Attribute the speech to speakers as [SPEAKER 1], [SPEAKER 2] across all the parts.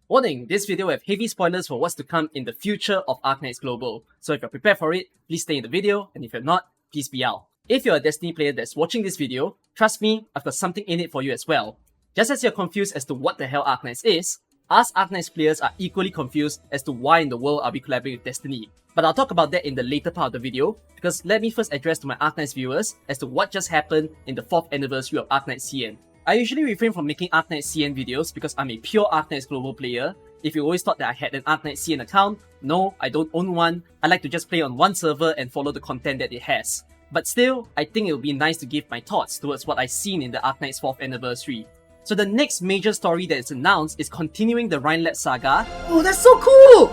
[SPEAKER 1] Warning, this video will have heavy spoilers for what's to come in the future of Arknights Global. So if you're prepared for it, please stay in the video, and if you're not, please be out. If you're a Destiny player that's watching this video, trust me, I've got something in it for you as well. Just as you're confused as to what the hell Arknights is, us Arknights players are equally confused as to why in the world are we collaborating with Destiny. But I'll talk about that in the later part of the video, because let me first address to my Arknights viewers as to what just happened in the 4th anniversary of Arknights CN. I usually refrain from making Arknights CN videos because I'm a pure Arknights Global player. If you always thought that I had an Arknights CN account, no, I don't own one. I like to just play on one server and follow the content that it has. But still, I think it would be nice to give my thoughts towards what I've seen in the Arknights 4th anniversary. So the next major story that is announced is continuing the Rhineland saga. Oh, that's so cool!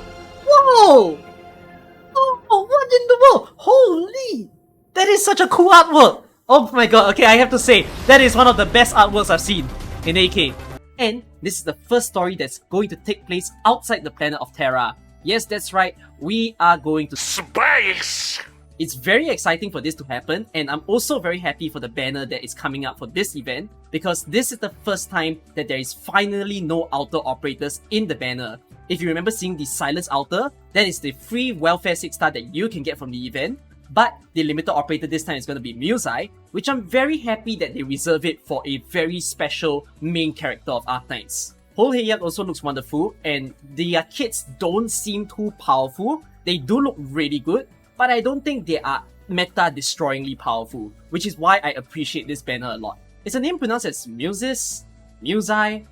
[SPEAKER 1] Whoa! Oh, what in the world? Holy! That is such a cool artwork! Oh my god, okay, I have to say, that is one of the best artworks I've seen in AK. And this is the first story that's going to take place outside the planet of Terra. Yes, that's right, we are going to space! It's very exciting for this to happen, and I'm also very happy for the banner that is coming up for this event, because this is the first time that there is finally no outer operators in the banner. If you remember seeing the Silence Outer, that is the free Welfare 6 star that you can get from the event. But the limited operator this time is going to be Musai, which I'm very happy that they reserve it for a very special main character of Arknights. Whole Heiyak also looks wonderful, and their kits don't seem too powerful. They do look really good, but I don't think they are meta-destroyingly powerful, which is why I appreciate this banner a lot. It's a name pronounced as Muses, Musai.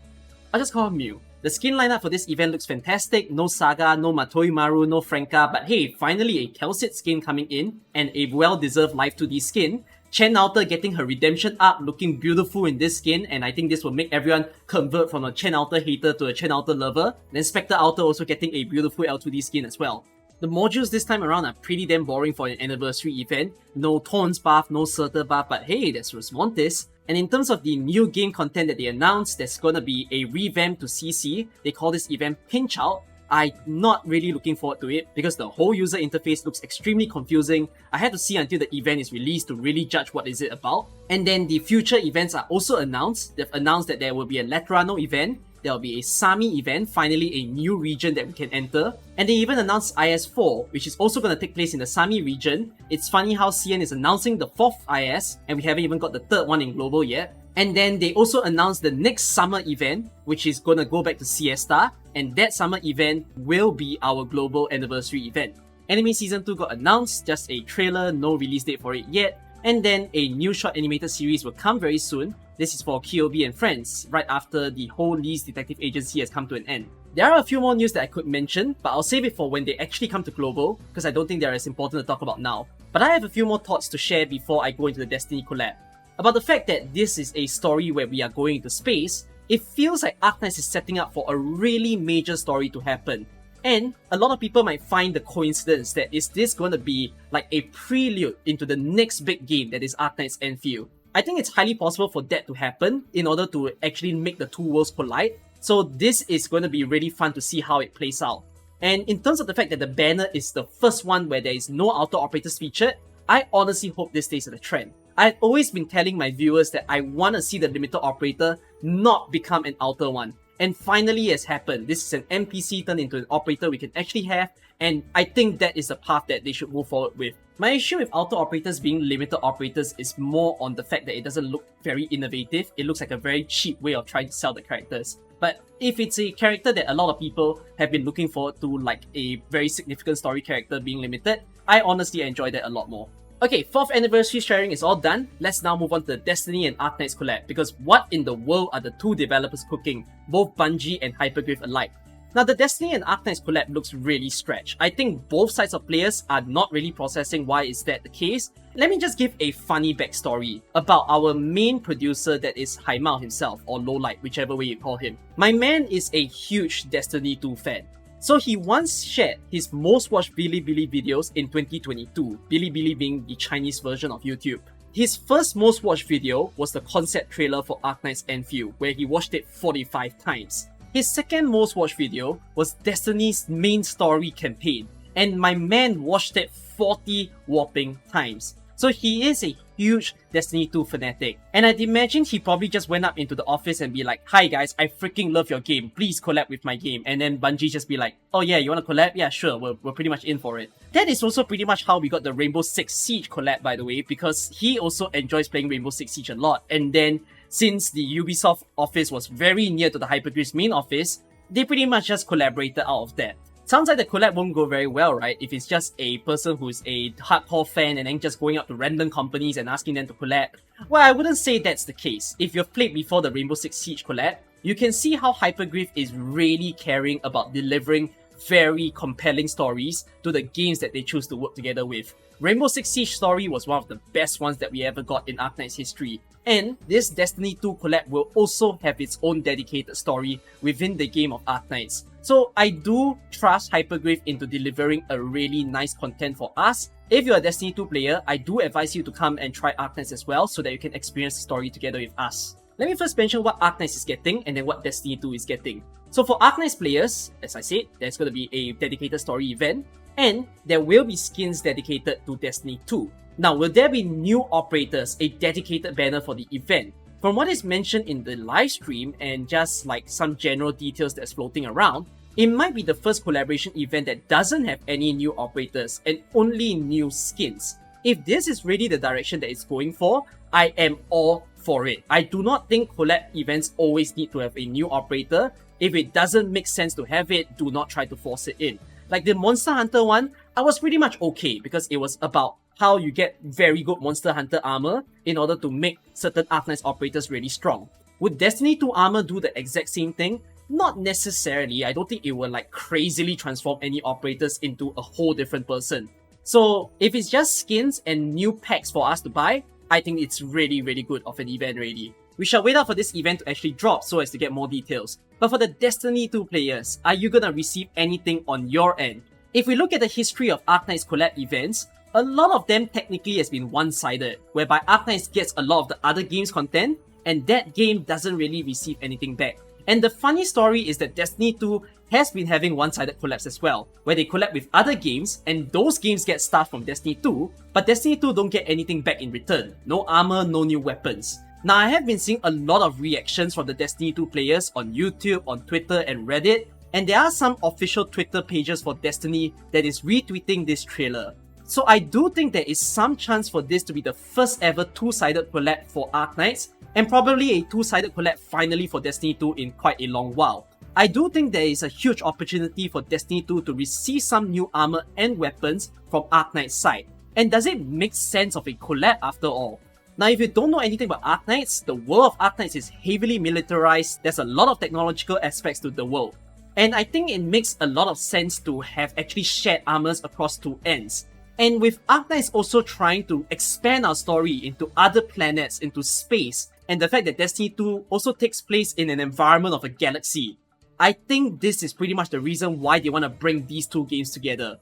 [SPEAKER 1] I'll just call her Mew. The skin lineup for this event looks fantastic. No Saga, no Matoi Maru, no Franka, but hey, finally a Kelsit skin coming in, and a well-deserved Life 2D skin. Chen Outer getting her redemption arc, looking beautiful in this skin, and I think this will make everyone convert from a Chen Outer hater to a Chen Outer lover. Then Spectre Outer also getting a beautiful L2D skin as well. The modules this time around are pretty damn boring for an anniversary event. No Thorns buff, no Surtur buff, but hey, there's Resmontis. And in terms of the new game content that they announced, there's gonna be a revamp to CC. They call this event Pinch Out. I'm not really looking forward to it because the whole user interface looks extremely confusing. I had to see until the event is released to really judge what is it about. And then the future events are also announced. They've announced that there will be a Laterano event, there will be a Sami event, finally a new region that we can enter. And they even announced IS4, which is also going to take place in the Sami region. It's funny how CN is announcing the 4th IS, and we haven't even got the 3rd one in Global yet. And then they also announced the next summer event, which is going to go back to Siesta, and that summer event will be our Global Anniversary event. Anime Season 2 got announced, just a trailer, no release date for it yet. And then a new short animated series will come very soon. This is for KOB and Friends, right after the whole Lee's Detective Agency has come to an end. There are a few more news that I could mention, but I'll save it for when they actually come to Global, because I don't think they're as important to talk about now. But I have a few more thoughts to share before I go into the Destiny collab. About the fact that this is a story where we are going into space, it feels like Arknights is setting up for a really major story to happen. And a lot of people might find the coincidence that is this going to be like a prelude into the next big game that is Arknights Enfield. I think it's highly possible for that to happen in order to actually make the two worlds collide. So this is going to be really fun to see how it plays out. And in terms of the fact that the banner is the first one where there is no outer operators featured, I honestly hope this stays as a trend. I've always been telling my viewers that I want to see the limited operator not become an outer one. And finally it has happened. This is an NPC turned into an operator we can actually have, and I think that is the path that they should move forward with. My issue with outer operators being limited operators is more on the fact that it doesn't look very innovative. It looks like a very cheap way of trying to sell the characters. But if it's a character that a lot of people have been looking forward to, like a very significant story character being limited, I honestly enjoy that a lot more. Okay, 4th anniversary sharing is all done. Let's now move on to the Destiny and Arknights collab, because what in the world are the two developers cooking, both Bungie and Hypergrave alike? Now, the Destiny and Arknights collab looks really stretched. I think both sides of players are not really processing why is that the case. Let me just give a funny backstory about our main producer that is Haimao himself, or Lowlight, whichever way you call him. My man is a huge Destiny 2 fan. So he once shared his most watched Bilibili videos in 2022, Bilibili being the Chinese version of YouTube. His first most watched video was the concept trailer for Arknights Enfield, where he watched it 45 times. His second most watched video was Destiny's main story campaign, and my man watched it 40 whopping times. So he is a huge Destiny 2 fanatic. And I'd imagine he probably just went up into the office and be like, "Hi guys, I freaking love your game. Please collab with my game." And then Bungie just be like, "Oh yeah, you wanna collab? Yeah, sure, we're pretty much in for it." That is also pretty much how we got the Rainbow Six Siege collab, by the way, because he also enjoys playing Rainbow Six Siege a lot. And then, since the Ubisoft office was very near to the Hypergriff's main office, they pretty much just collaborated out of that. Sounds like the collab won't go very well, right? If it's just a person who's a hardcore fan and then just going up to random companies and asking them to collab. Well, I wouldn't say that's the case. If you've played before the Rainbow Six Siege collab, you can see how Hypergriff is really caring about delivering very compelling stories to the games that they choose to work together with. Rainbow Six Siege story was one of the best ones that we ever got in Arknights history. And this Destiny 2 collab will also have its own dedicated story within the game of Arknights. So I do trust Hypergriff into delivering a really nice content for us. If you're a Destiny 2 player, I do advise you to come and try Arknights as well so that you can experience the story together with us. Let me first mention what Arknights is getting and then what Destiny 2 is getting. So for Arknights players, as I said, there's going to be a dedicated story event, and there will be skins dedicated to Destiny 2. Now, will there be new operators, a dedicated banner for the event? From what is mentioned in the live stream and just like some general details that's floating around, it might be the first collaboration event that doesn't have any new operators and only new skins. If this is really the direction that it's going for, I am all for it. I do not think collab events always need to have a new operator. If it doesn't make sense to have it, do not try to force it in. Like the Monster Hunter one, I was pretty much okay because it was about how you get very good Monster Hunter armor in order to make certain Arknights operators really strong. Would Destiny 2 armor do the exact same thing? Not necessarily. I don't think it will like crazily transform any operators into a whole different person. So if it's just skins and new packs for us to buy, I think it's really good of an event already. We shall wait out for this event to actually drop so as to get more details. But for the Destiny 2 players, are you gonna receive anything on your end? If we look at the history of Arknights collab events, a lot of them technically has been one-sided, whereby Arknights gets a lot of the other game's content, and that game doesn't really receive anything back. And the funny story is that Destiny 2 has been having one-sided collabs as well, where they collab with other games, and those games get stuff from Destiny 2, but Destiny 2 don't get anything back in return. No armor, no new weapons. Now, I have been seeing a lot of reactions from the Destiny 2 players on YouTube, on Twitter and Reddit, and there are some official Twitter pages for Destiny that is retweeting this trailer. So I do think there is some chance for this to be the first ever two-sided collab for Arknights, and probably a two-sided collab finally for Destiny 2 in quite a long while. I do think there is a huge opportunity for Destiny 2 to receive some new armor and weapons from Arknights' side. And does it make sense of a collab after all? Now, if you don't know anything about Arknights, the world of Arknights is heavily militarized. There's a lot of technological aspects to the world. And I think it makes a lot of sense to have actually shared armors across two ends. And with Arknights also trying to expand our story into other planets, into space, and the fact that Destiny 2 also takes place in an environment of a galaxy, I think this is pretty much the reason why they want to bring these two games together.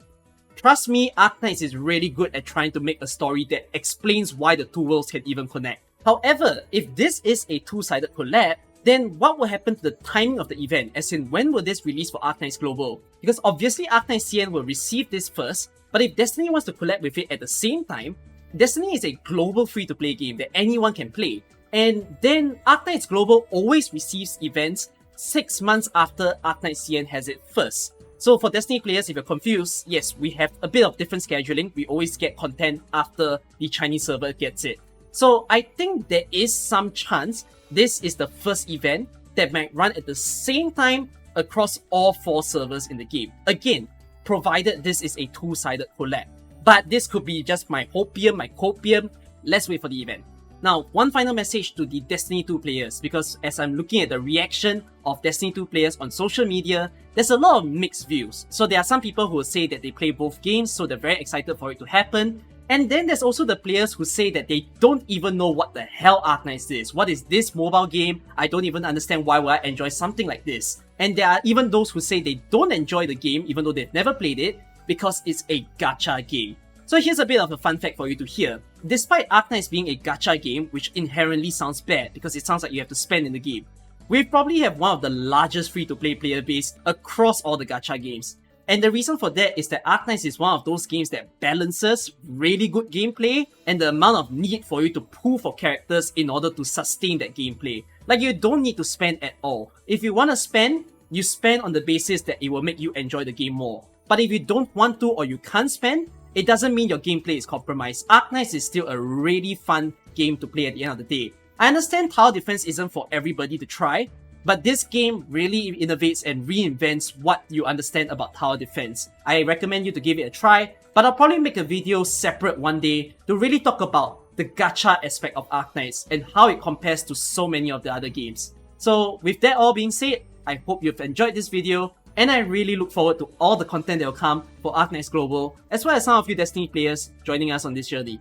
[SPEAKER 1] Trust me, Arknights is really good at trying to make a story that explains why the two worlds can even connect. However, if this is a two-sided collab, then what will happen to the timing of the event, as in when will this release for Arknights Global? Because obviously Arknights CN will receive this first, but if Destiny wants to collab with it at the same time, Destiny is a global free-to-play game that anyone can play. And then Arknights Global always receives events 6 months after Arknights CN has it first. So for Destiny players, if you're confused, yes, we have a bit of different scheduling. We always get content after the Chinese server gets it. So I think there is some chance this is the first event that might run at the same time across all 4 servers in the game. Again, provided this is a two-sided collab. But this could be just my hopium, my copium. Let's wait for the event. Now, one final message to the Destiny 2 players, because as I'm looking at the reaction of Destiny 2 players on social media, there's a lot of mixed views. So there are some people who will say that they play both games, so they're very excited for it to happen. And then there's also the players who say that they don't even know what the hell Arknights is. What is this mobile game? I don't even understand why would I enjoy something like this. And there are even those who say they don't enjoy the game even though they've never played it because it's a gacha game. So here's a bit of a fun fact for you to hear. Despite Arknights being a gacha game, which inherently sounds bad because it sounds like you have to spend in the game, we probably have one of the largest free-to-play player base across all the gacha games. And the reason for that is that Arknights is one of those games that balances really good gameplay and the amount of need for you to pull for characters in order to sustain that gameplay. Like, you don't need to spend at all. If you want to spend, you spend on the basis that it will make you enjoy the game more. But if you don't want to or you can't spend, it doesn't mean your gameplay is compromised. Arknights is still a really fun game to play at the end of the day. I understand tower defense isn't for everybody to try, but this game really innovates and reinvents what you understand about tower defense. I recommend you to give it a try, but I'll probably make a video separate one day to really talk about the gacha aspect of Arknights and how it compares to so many of the other games. So with that all being said, I hope you've enjoyed this video, and I really look forward to all the content that will come for Arknights Global, as well as some of you Destiny players joining us on this journey.